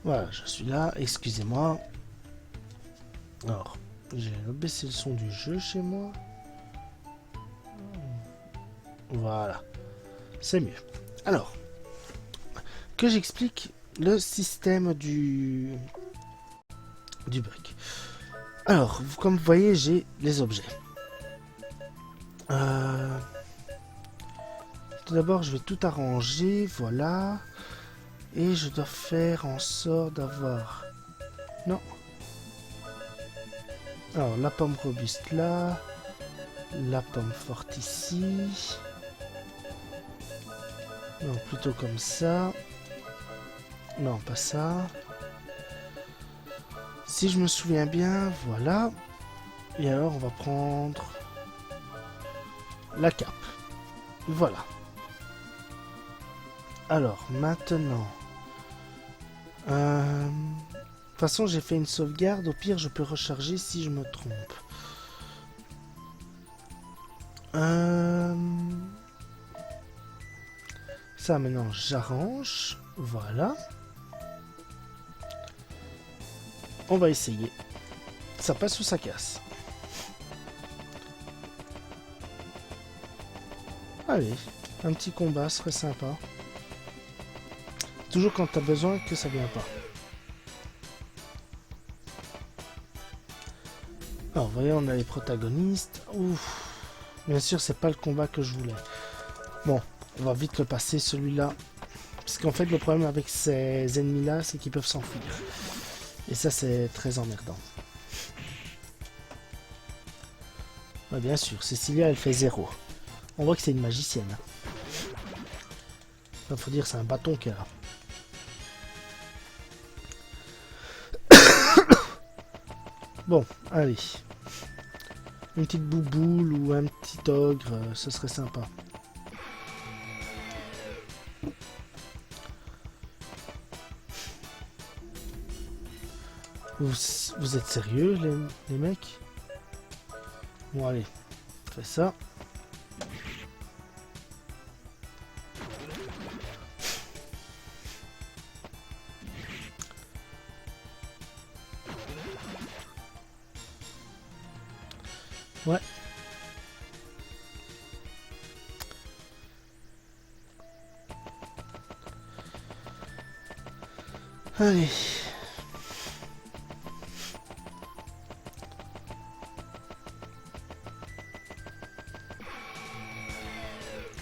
Voilà, je suis là, excusez-moi. Alors, j'ai baissé le son du jeu chez moi. Voilà, c'est mieux. Alors, que j'explique le système du bug. Alors, comme vous voyez, j'ai les objets. Euh, tout d'abord, je vais tout arranger, voilà. Et je dois faire en sorte d'avoir... Non. Alors, la pomme robuste là. La pomme forte ici. Non, plutôt comme ça. Non, pas ça. Si je me souviens bien, voilà. Et alors, on va prendre la cape. Voilà. Alors, maintenant... de toute façon, j'ai fait une sauvegarde. Au pire, je peux recharger si je me trompe. Ça, maintenant, j'arrange. Voilà. On va essayer. Ça passe ou ça casse. Allez, un petit combat serait sympa. Toujours quand t'as besoin que ça vient pas. Alors, vous voyez, on a les protagonistes. Ouf. Bien sûr, c'est pas le combat que je voulais. Bon, on va vite le passer, celui-là. Parce qu'en fait, le problème avec ces ennemis-là, c'est qu'ils peuvent s'enfuir. Et ça, c'est très emmerdant. Ouais, bien sûr, Cecilia, elle fait 0. On voit que c'est une magicienne. Il faut dire, c'est un bâton qu'elle a. Bon, allez. Une petite bouboule ou un petit ogre, ce serait sympa. Vous êtes sérieux, les mecs? Bon, allez. On fait ça. Ouais. Allez.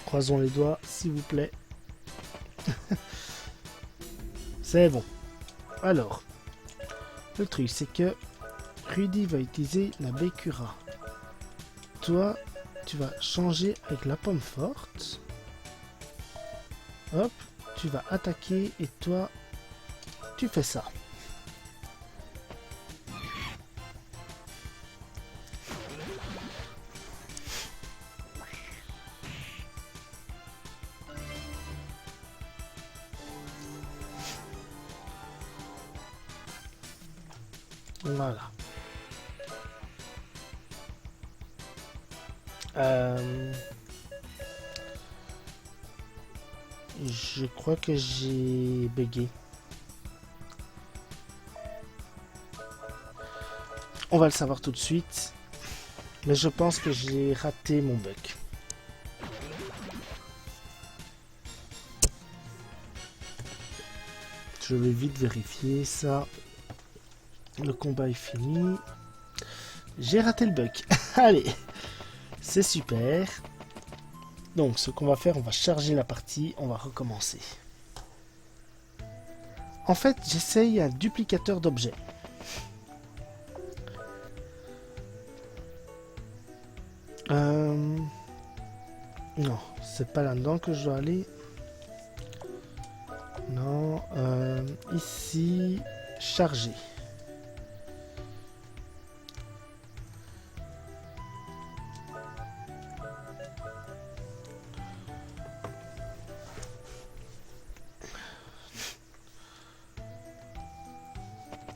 Croisons les doigts, s'il vous plaît. C'est bon. Alors, le truc, c'est que Rudy va utiliser la Bekura. Toi, tu vas changer avec la pomme forte. Hop, tu vas attaquer et toi, tu fais ça. Voilà. Je crois que j'ai bugué. On va le savoir tout de suite. Mais je pense que j'ai raté mon bug. Je vais vite vérifier ça. Le combat est fini. J'ai raté le bug. Allez, c'est super. Donc ce qu'on va faire, on va charger la partie, on va recommencer. En fait, j'essaye un duplicateur d'objets. Non, c'est pas là-dedans que je dois aller. Non, ici, charger.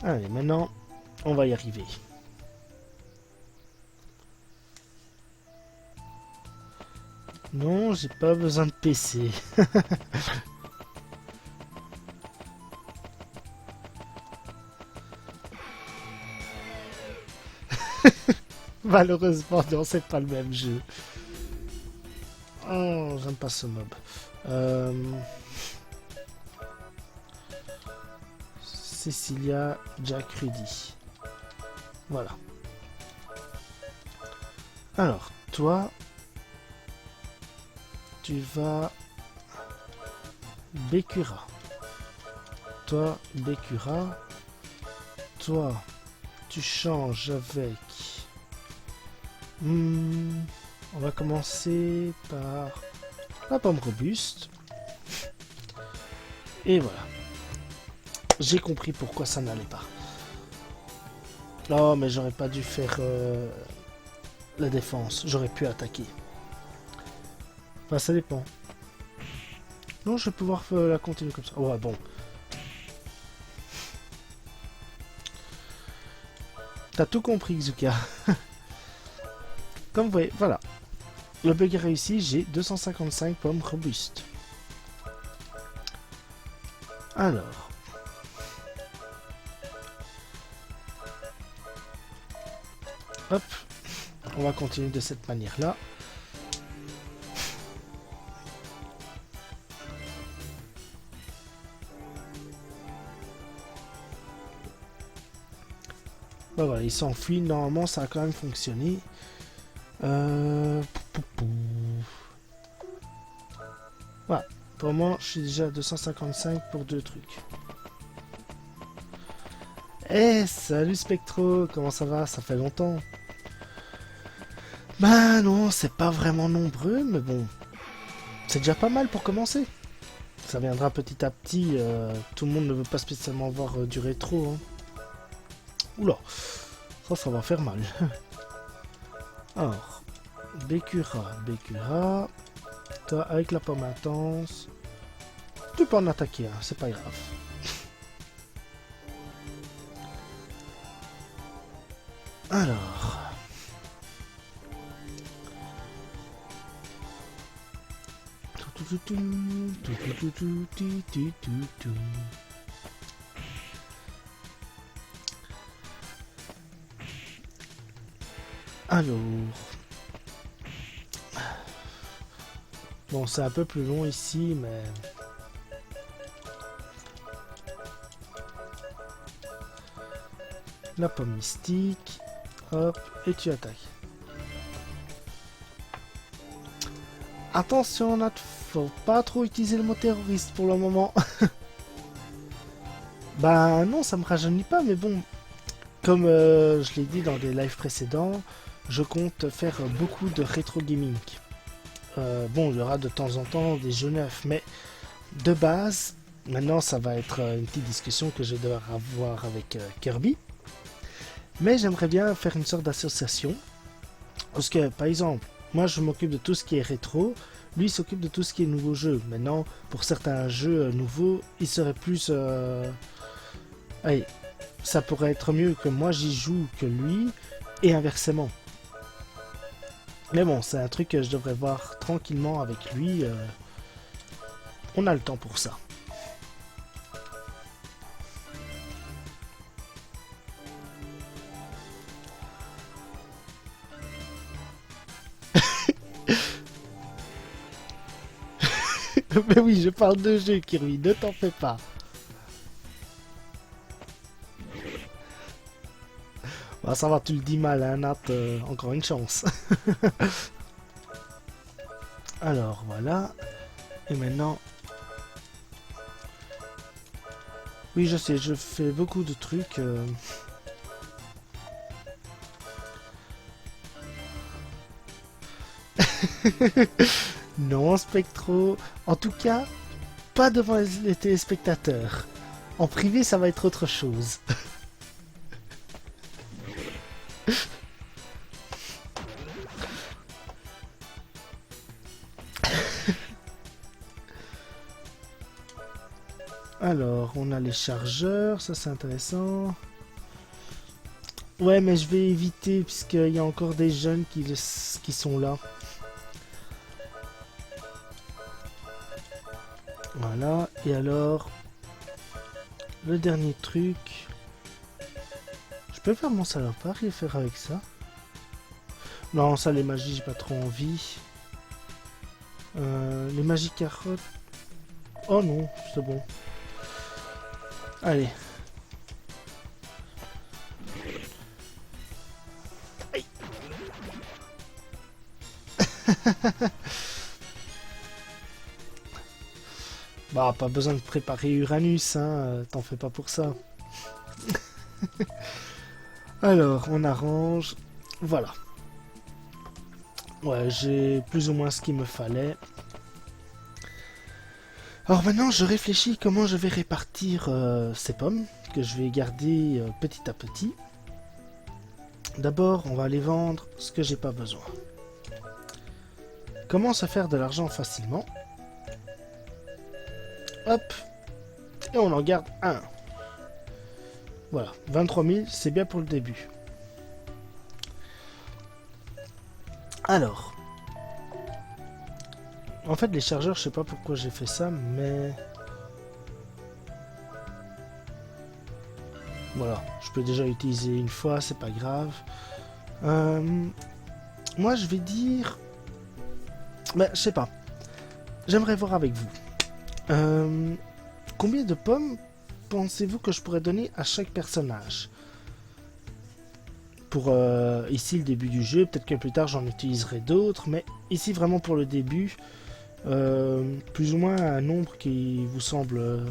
Allez, maintenant, on va y arriver. Non, j'ai pas besoin de PC. Malheureusement, non, c'est pas le même jeu. Oh, j'aime pas ce mob. Cecilia, Jack, Rudy. Voilà. Alors, toi, tu vas... Bekura. Toi, Bekura. Toi, tu changes avec... on va commencer par la pomme robuste. Et voilà. J'ai compris pourquoi ça n'allait pas. Non, mais j'aurais pas dû faire la défense. J'aurais pu attaquer. Enfin, ça dépend. Non, je vais pouvoir la continuer comme ça. Ouais, bon. T'as tout compris, Xuka. Comme vous voyez, voilà. Le bug est réussi, j'ai 255 pommes robustes. Alors. Hop. On va continuer de cette manière-là. Ben voilà, il s'enfuit. Normalement, ça a quand même fonctionné. Voilà. Pour le moment, je suis déjà à 255 pour 2 trucs. Eh, salut Spectro, comment ça va? Ça fait longtemps. Bah non, c'est pas vraiment nombreux, mais bon. C'est déjà pas mal pour commencer. Ça viendra petit à petit. Tout le monde ne veut pas spécialement voir du rétro. Hein. Oula, ça va faire mal. Alors, Bekura. Toi, avec la pomme intense, tu peux en attaquer, hein, c'est pas grave. Alors... Alors... Bon, c'est un peu plus long ici, mais... La pomme mystique. Hop, et tu attaques. Attention, Nat, faut pas trop utiliser le mot terroriste pour le moment. Bah non, ça me rajeunit pas, mais bon... Comme je l'ai dit dans des lives précédents, je compte faire beaucoup de rétro gaming. Bon, il y aura de temps en temps des jeux neufs, mais de base, maintenant ça va être une petite discussion que je vais devoir avoir avec Kirby. Mais j'aimerais bien faire une sorte d'association. Parce que, par exemple, moi je m'occupe de tout ce qui est rétro, lui il s'occupe de tout ce qui est nouveau jeu. Maintenant, pour certains jeux nouveaux, il serait plus... Allez, ça pourrait être mieux que moi j'y joue que lui, et inversement. Mais bon, c'est un truc que je devrais voir tranquillement avec lui. On a le temps pour ça. Mais oui, je parle de jeu, Kirby, ne t'en fais pas. Bah, ça va, tu le dis mal, hein, Nat, encore une chance. Alors, voilà. Et maintenant... Oui, je sais, je fais beaucoup de trucs. Non, Spectro. En tout cas, pas devant les téléspectateurs. En privé, ça va être autre chose. Alors, on a les chargeurs, ça c'est intéressant. Ouais, mais je vais éviter puisqu'il y a encore des jeunes qui sont là. Voilà, et alors, le dernier truc. Je peux faire mon salopard et faire avec ça. Non, ça, les magies, j'ai pas trop envie. Les magies carottes... Oh non, c'est bon. Allez. Aïe. Bah, pas besoin de préparer Uranus, hein. T'en fais pas pour ça. Alors, on arrange. Voilà. Ouais, j'ai plus ou moins ce qu'il me fallait. Alors maintenant, je réfléchis comment je vais répartir ces pommes, que je vais garder petit à petit. D'abord, on va aller vendre ce que j'ai pas besoin. Comment se faire de l'argent facilement? Hop. Et on en garde un. Voilà, 23 000, c'est bien pour le début. Alors. En fait, les chargeurs, je sais pas pourquoi j'ai fait ça, mais... Voilà, je peux déjà utiliser une fois, c'est pas grave. Moi, je vais dire... Ben, je sais pas. J'aimerais voir avec vous. Combien de pommes pensez-vous que je pourrais donner à chaque personnage? Pour ici, le début du jeu. Peut-être que plus tard, j'en utiliserai d'autres. Mais ici, vraiment pour le début... plus ou moins un nombre qui vous semble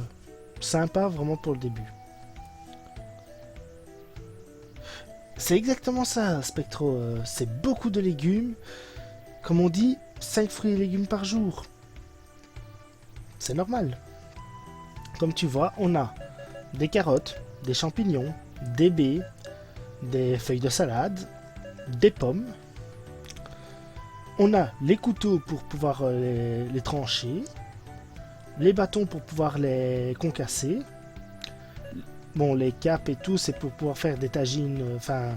sympa vraiment pour le début. C'est exactement ça, Spectro. C'est beaucoup de légumes. Comme on dit, 5 fruits et légumes par jour. C'est normal. Comme tu vois, on a des carottes, des champignons, des baies, des feuilles de salade, des pommes. On a les couteaux pour pouvoir les trancher, les bâtons pour pouvoir les concasser. Bon, les capes et tout, c'est pour pouvoir faire des tagines, enfin,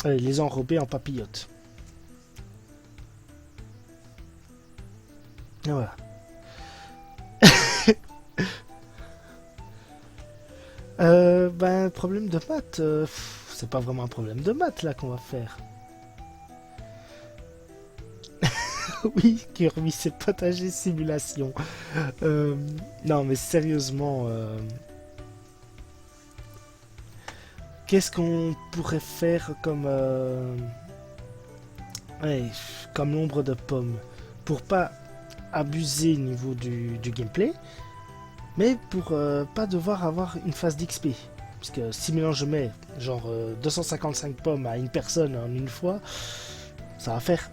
les enrober en papillotes. Et voilà. Ben, problème de maths, c'est pas vraiment un problème de maths là qu'on va faire. Oui, Kirby, c'est potager simulation. Non, mais sérieusement, qu'est-ce qu'on pourrait faire comme, ouais, comme nombre de pommes pour pas abuser au niveau du gameplay, mais pour pas devoir avoir une phase d'XP. Parce que si maintenant je mets genre 255 pommes à une personne en une fois, ça va faire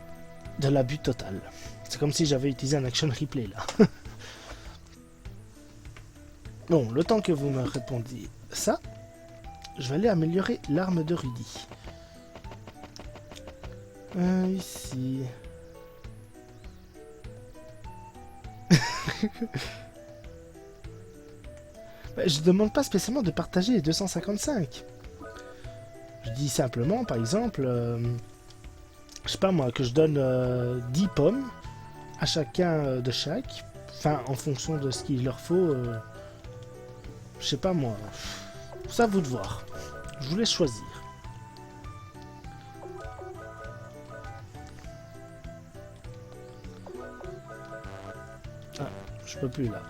de l'abus total. C'est comme si j'avais utilisé un action replay là. Bon, le temps que vous me répondiez ça, je vais aller améliorer l'arme de Rudy. Ici. Je demande pas spécialement de partager les 255. Je dis simplement, par exemple, je sais pas moi, que je donne 10 pommes à chacun de chaque. Enfin, en fonction de ce qu'il leur faut. Je sais pas moi. C'est à vous de voir. Je vous laisse choisir. Ah, je peux plus là.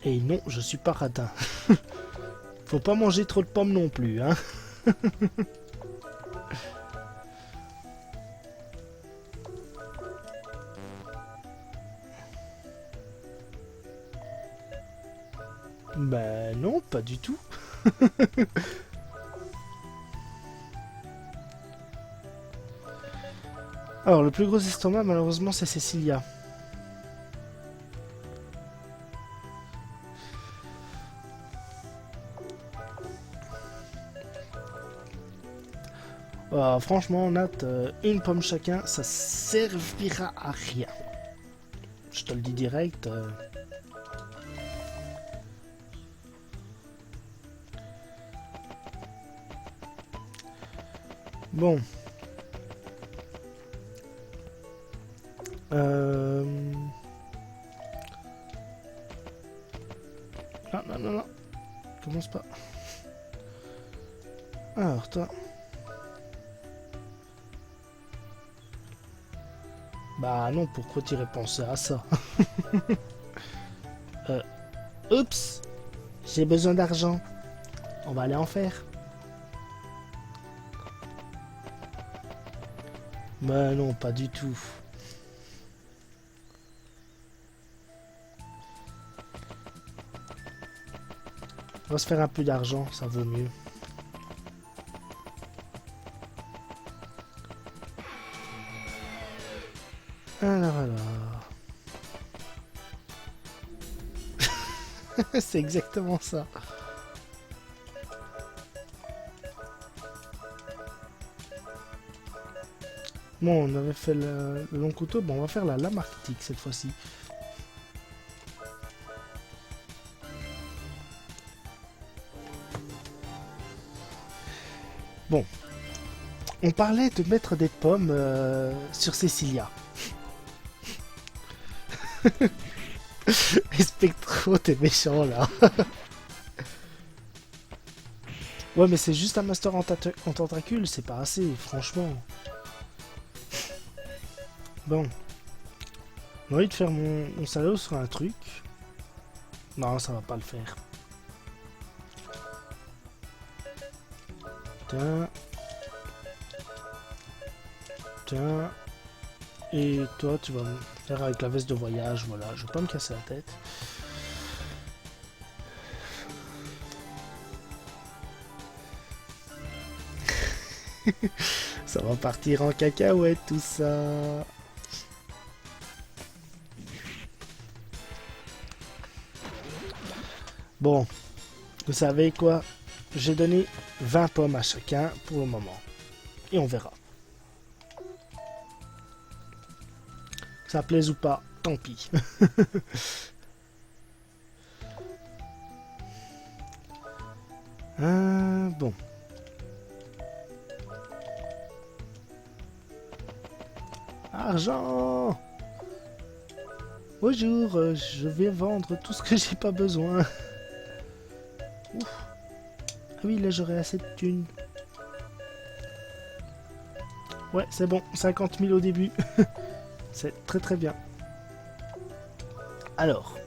Et non, je suis pas radin. Faut pas manger trop de pommes non plus, hein. Ben non, pas du tout. Alors, le plus gros estomac, malheureusement, c'est Cecilia. Franchement, Nat, une pomme chacun, ça servira à rien. Je te le dis direct. Bon. Non, non, non, non. Commence pas. Alors, toi. Bah non, pourquoi t'irais penser à ça? Oups! J'ai besoin d'argent. On va aller en faire. Bah non, pas du tout. On va se faire un peu d'argent, ça vaut mieux. Alors, alors. C'est exactement ça. Bon, on avait fait le long couteau. Bon, on va faire la lame arctique cette fois-ci. Bon. On parlait de mettre des pommes sur Cecilia. Spectro, t'es méchant là. Ouais, mais c'est juste un master en tentacule, c'est pas assez, franchement. Bon. J'ai envie de faire mon salaud sur un truc. Non, ça va pas le faire. Tiens. Tiens. Et toi, tu vas me faire avec la veste de voyage, voilà. Je vais pas me casser la tête. Ça va partir en cacahuète tout ça. Bon, vous savez quoi? J'ai donné 20 pommes à chacun pour le moment. Et on verra. Ça plaise ou pas, tant pis. Bon. Argent! Bonjour, je vais vendre tout ce que j'ai pas besoin. Ouf. Ah oui, là j'aurai assez de thunes. Ouais, c'est bon, 50 000 au début. C'est très très bien. Alors.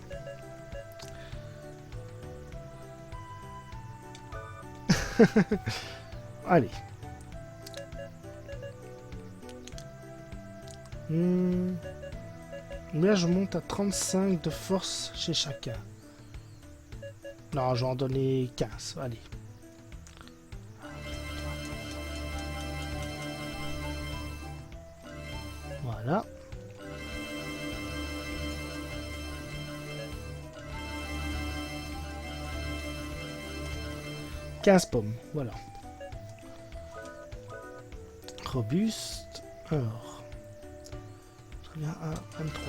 Allez. Là, je monte à 35 de force chez chacun. Non, j'en donnais 15. Allez. Voilà. « 15 pommes, voilà. Robuste. Alors. Je reviens à 23.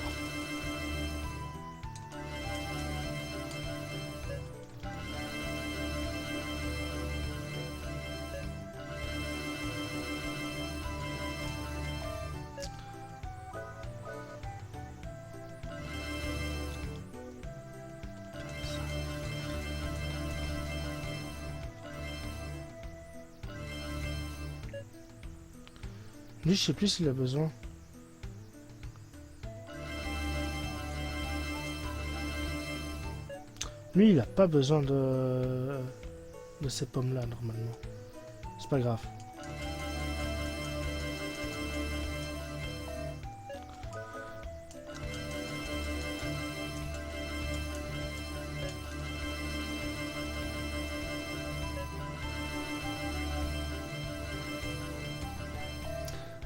Lui, je sais plus s'il a besoin. Lui, il a pas besoin de ces pommes-là, normalement. C'est pas grave.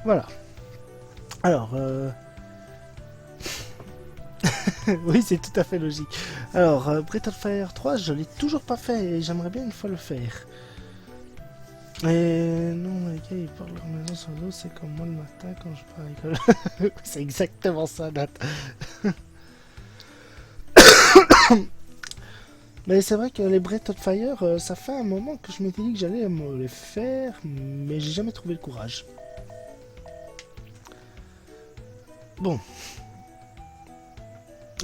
Voilà. Alors, oui, c'est tout à fait logique. Alors, Breath of Fire 3, je l'ai toujours pas fait et j'aimerais bien une fois le faire. Et non, les gars, ils portent leur maison sur l'eau, c'est comme moi le matin quand je pars à l'école. C'est exactement ça, Nat. Mais c'est vrai que les Breath of Fire, ça fait un moment que je m'étais dit que j'allais me les faire, mais j'ai jamais trouvé le courage. Bon.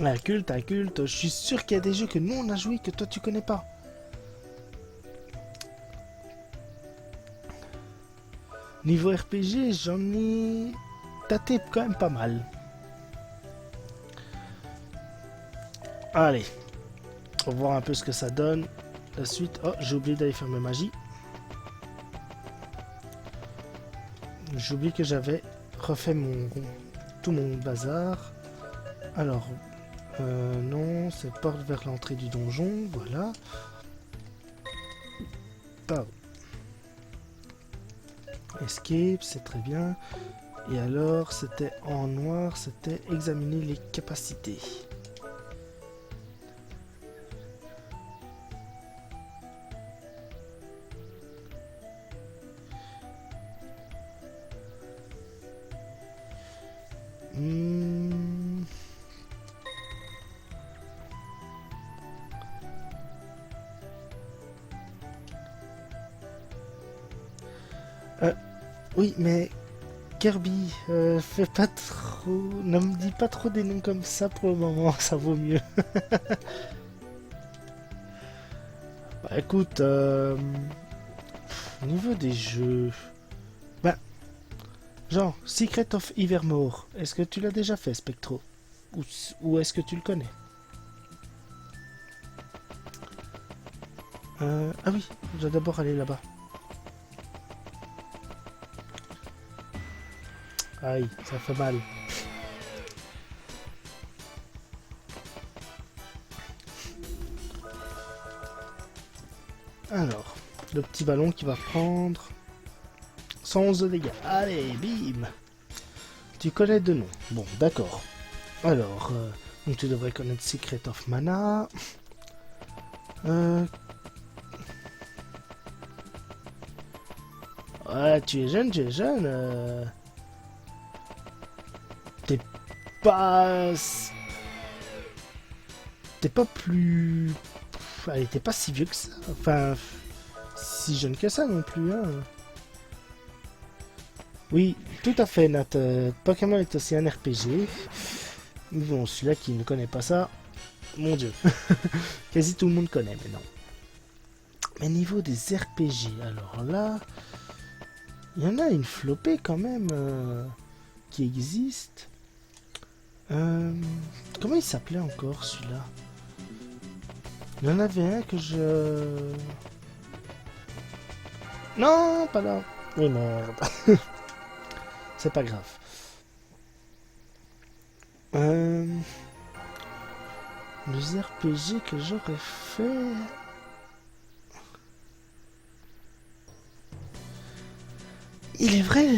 Un culte, je suis sûr qu'il y a des jeux que nous on a joué que toi tu connais pas. Niveau RPG, j'en ai tâté quand même pas mal. Allez, on va voir un peu ce que ça donne. La suite, oh j'ai oublié d'aller faire ma magie. J'ai oublié que j'avais refait tout mon bazar. Alors, non, c'est porte vers l'entrée du donjon, voilà. Pardon. Escape, c'est très bien. Et alors, c'était en noir, c'était examiner les capacités. Oui, mais Kirby, fais pas trop... Ne me dis pas trop des noms comme ça pour le moment, ça vaut mieux. Bah, écoute, au niveau des jeux... Bah, genre, Secret of Evermore, est-ce que tu l'as déjà fait, Spectro? Ou est-ce que tu le connais? Ah oui, je dois d'abord aller là-bas. Aïe, ça fait mal. Alors, le petit ballon qui va prendre 111 de dégâts. Allez, bim. Tu connais de nom. Bon, d'accord. Alors, donc tu devrais connaître Secret of Mana. Ouais, tu es jeune, T'es pas... T'es pas plus... Allez, t'es pas si vieux que ça. Enfin, si jeune que ça non plus, hein. Oui, tout à fait, Nat. Pokémon est aussi un RPG. Bon, celui-là qui ne connaît pas ça, mon dieu. Quasi tout le monde connaît, mais non. Mais niveau des RPG, alors là... Il y en a une flopée quand même qui existe. Comment il s'appelait encore celui-là? Il y en avait un que je... Non, pas là. Oui, merde. C'est pas grave. Les RPG que j'aurais fait... Il est vrai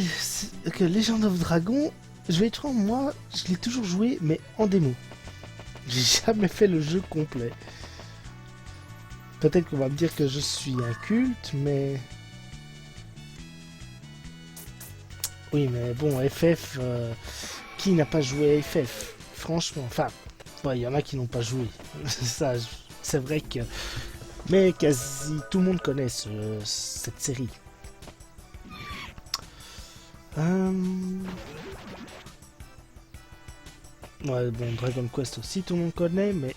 que Legend of Dragon, je vais être franc, moi, je l'ai toujours joué, mais en démo. J'ai jamais fait le jeu complet. Peut-être qu'on va me dire que je suis un culte, mais... Oui, mais bon, FF, qui n'a pas joué à FF? Franchement, enfin, il y en a qui n'ont pas joué. Ça, c'est vrai que... Mais quasi tout le monde connaît cette série. Ouais, bon, Dragon Quest aussi, tout le monde connaît, mais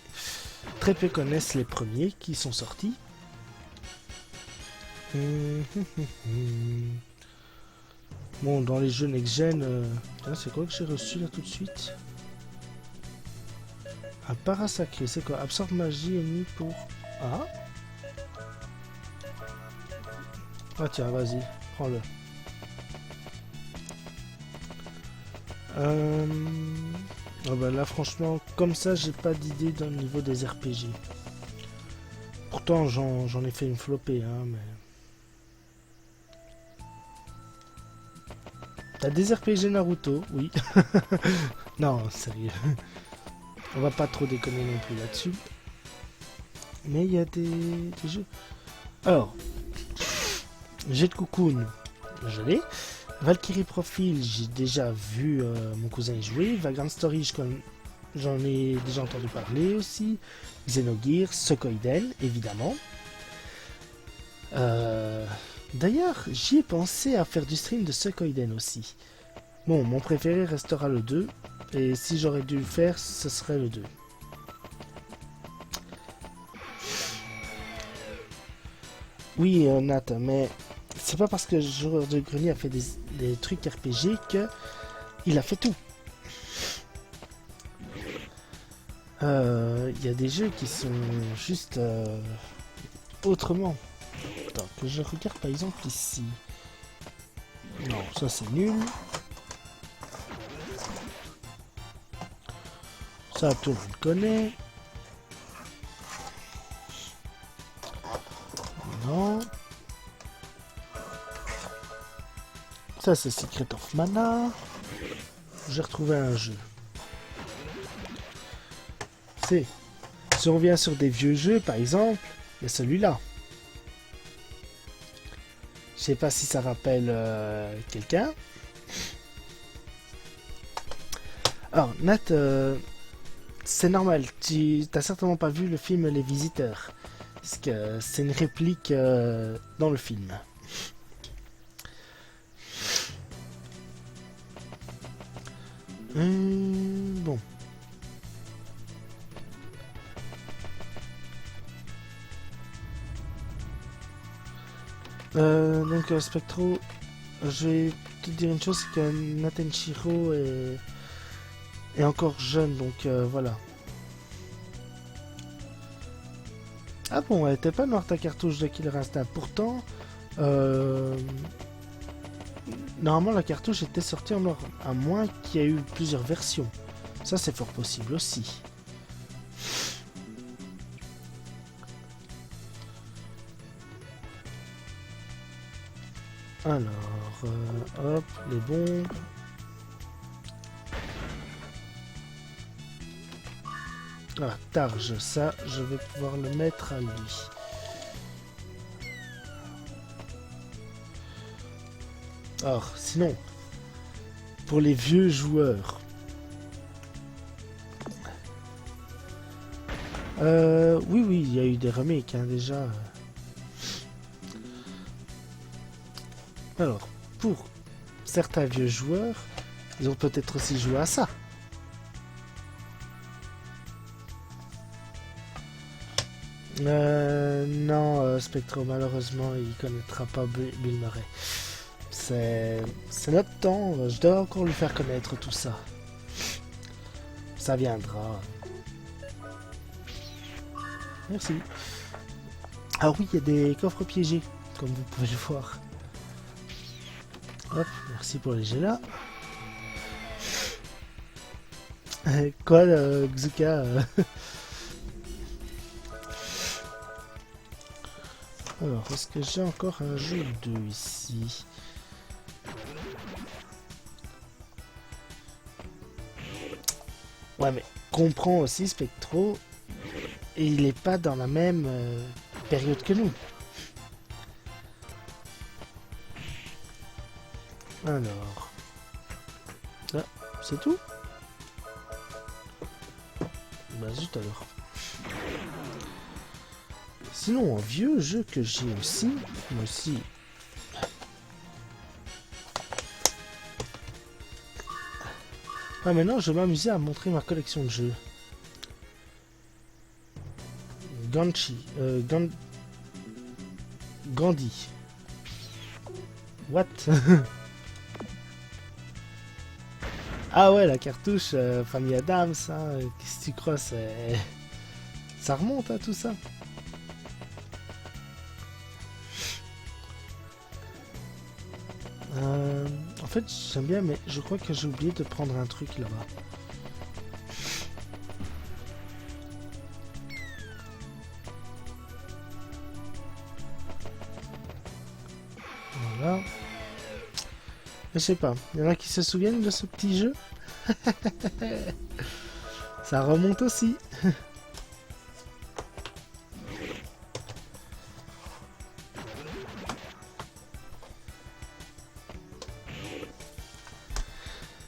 très peu connaissent les premiers qui sont sortis. Bon, dans les jeux next-gen, c'est quoi que j'ai reçu là tout de suite? Un parasacré, c'est quoi? Absorbe magie ennemie pour... Ah? Ah tiens, vas-y, prends-le. Oh bah là franchement comme ça j'ai pas d'idée dans le niveau des RPG. Pourtant j'en ai fait une flopée hein, mais... T'as des RPG Naruto, oui. Non, sérieux. On va pas trop déconner non plus là-dessus. Mais il y a des jeux. Alors, Jet de Cocoon, je l'ai. Valkyrie Profile, j'ai déjà vu mon cousin y jouer. Vagrant Story, j'en ai déjà entendu parler aussi. Xenogears, Suikoden, évidemment. D'ailleurs, j'y ai pensé à faire du stream de Suikoden aussi. Bon, mon préféré restera le 2. Et si j'aurais dû le faire, ce serait le 2. Oui, Nat, mais c'est pas parce que Joueur de Grenier a fait des trucs RPG que il a fait tout. Il y a des jeux qui sont juste autrement. Attends, que je regarde par exemple ici. Non, ça c'est nul. Ça tout le monde connaît. Non. Ça c'est Secret of Mana. J'ai retrouvé un jeu. Si on revient sur des vieux jeux, par exemple, il y a celui-là. Je sais pas si ça rappelle quelqu'un. Alors, Nat, c'est normal. Tu n'as certainement pas vu le film Les Visiteurs. Parce que c'est une réplique dans le film. Bon. Donc Spectro, je vais te dire une chose, c'est que Nathan Shiro est encore jeune, donc voilà. Ah bon, elle était pas noire ta cartouche de Killer Instinct. Pourtant, normalement la cartouche était sortie en noir, à moins qu'il y ait eu plusieurs versions. Ça c'est fort possible aussi. Alors, hop, les bombes. Ah, Targe, ça, je vais pouvoir le mettre à lui. Alors, sinon, pour les vieux joueurs. Oui, il y a eu des remakes, hein, déjà. Alors, pour certains vieux joueurs, ils ont peut-être aussi joué à ça. Non, Spectro, malheureusement, il connaîtra pas Bill Murray. C'est notre temps, je dois encore lui faire connaître tout ça. Ça viendra. Merci. Ah oui, il y a des coffres piégés, comme vous pouvez le voir. Hop, merci pour les jets là. Quoi, Xuka Alors, est-ce que j'ai encore un jeu ou deux ici? Ouais, mais comprends aussi Spectro, et il est pas dans la même période que nous. Alors, ah, c'est tout? Bah zut alors. Sinon, un vieux jeu que j'ai aussi, moi aussi. Ah, maintenant, je vais m'amuser à montrer ma collection de jeux. Gandhi. What? Ah ouais, la cartouche Famille Adams, hein, qu'est-ce que tu crois, ça remonte à tout ça. En fait, j'aime bien, mais je crois que j'ai oublié de prendre un truc là-bas. Voilà. Je sais pas, il y en a qui se souviennent de ce petit jeu? Ça remonte aussi.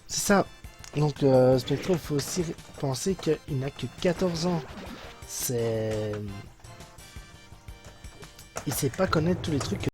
C'est ça. Donc Spectro, il faut aussi penser qu'il n'a que 14 ans. Il sait pas connaître tous les trucs